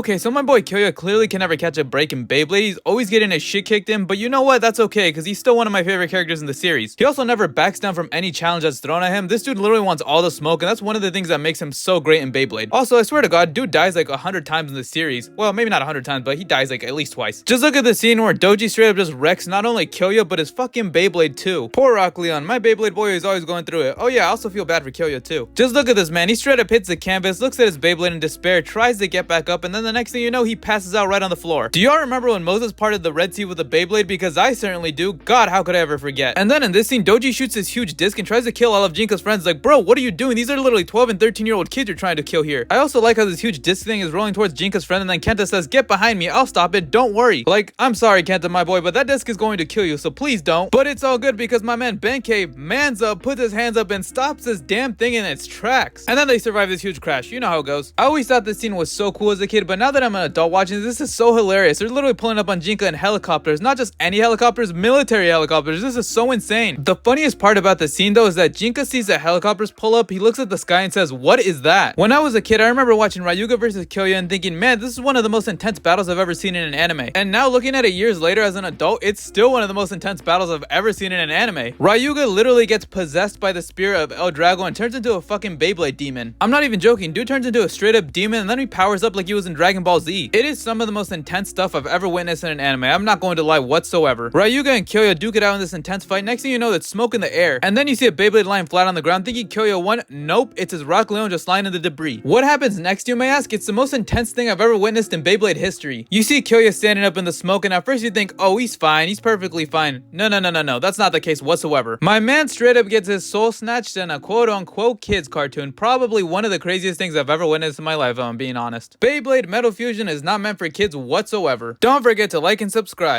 Okay, so my boy Kyoya clearly can never catch a break in Beyblade. He's always getting his shit kicked in, but you know what? That's okay, because he's still one of my favorite characters in the series. He also never backs down from any challenge that's thrown at him. This dude literally wants all the smoke, and that's one of the things that makes him so great in Beyblade. Also, I swear to God, dude dies like 100 times in the series. Well, maybe not 100 times, but he dies like at least twice. Just look at the scene where Doji straight up just wrecks not only Kyoya, but his fucking Beyblade too. Poor Rock Leon, my Beyblade boy is always going through it. Oh yeah, I also feel bad for Kyoya too. Just look at this man, he straight up hits the canvas, looks at his Beyblade in despair, tries to get back up, and then the next thing you know, he passes out right on the floor. Do y'all remember when Moses parted the Red Sea with a Beyblade? Because I certainly do. God, how could I ever forget? And then in this scene, Doji shoots his huge disc and tries to kill all of Jinka's friends. Like, bro, what are you doing? These are literally 12 and 13-year-old kids you're trying to kill here. I also like how this huge disc thing is rolling towards Jinka's friend, and then Kenta says, get behind me, I'll stop it, don't worry. Like, I'm sorry, Kenta, my boy, but that disc is going to kill you, so please don't. But it's all good because my man Benkei mans up, puts his hands up, and stops this damn thing in its tracks. And then they survive this huge crash. You know how it goes. I always thought this scene was so cool as a kid, but now that I'm an adult watching this is so hilarious. They're literally pulling up on Jinka in helicopters, not just any helicopters, military helicopters. This is so insane. The funniest part about the scene though is that Jinka sees the helicopters pull up, he looks at the sky and says, what is that? When I was a kid, I remember watching Ryuga vs. Kyoya and thinking, man, this is one of the most intense battles I've ever seen in an anime. And now looking at it years later as an adult, it's still one of the most intense battles I've ever seen in an anime. Ryuga literally gets possessed by the spirit of El Drago and turns into a fucking Beyblade demon. I'm not even joking, dude turns into a straight up demon and then he powers up like he was in Dragon Ball Z. It is some of the most intense stuff I've ever witnessed in an anime. I'm not going to lie whatsoever. Ryuga and Kyoya duke it out in this intense fight. Next thing you know, there's smoke in the air. And then you see a Beyblade lying flat on the ground thinking Kyoya won. Nope, it's his Rock Leon just lying in the debris. What happens next, you may ask? It's the most intense thing I've ever witnessed in Beyblade history. You see Kyoya standing up in the smoke and at first you think, oh, he's fine, he's perfectly fine. No, that's not the case whatsoever. My man straight up gets his soul snatched in a quote-unquote kids cartoon. Probably one of the craziest things I've ever witnessed in my life, if I'm being honest. Beyblade Metal Fusion is not meant for kids whatsoever. Don't forget to like and subscribe.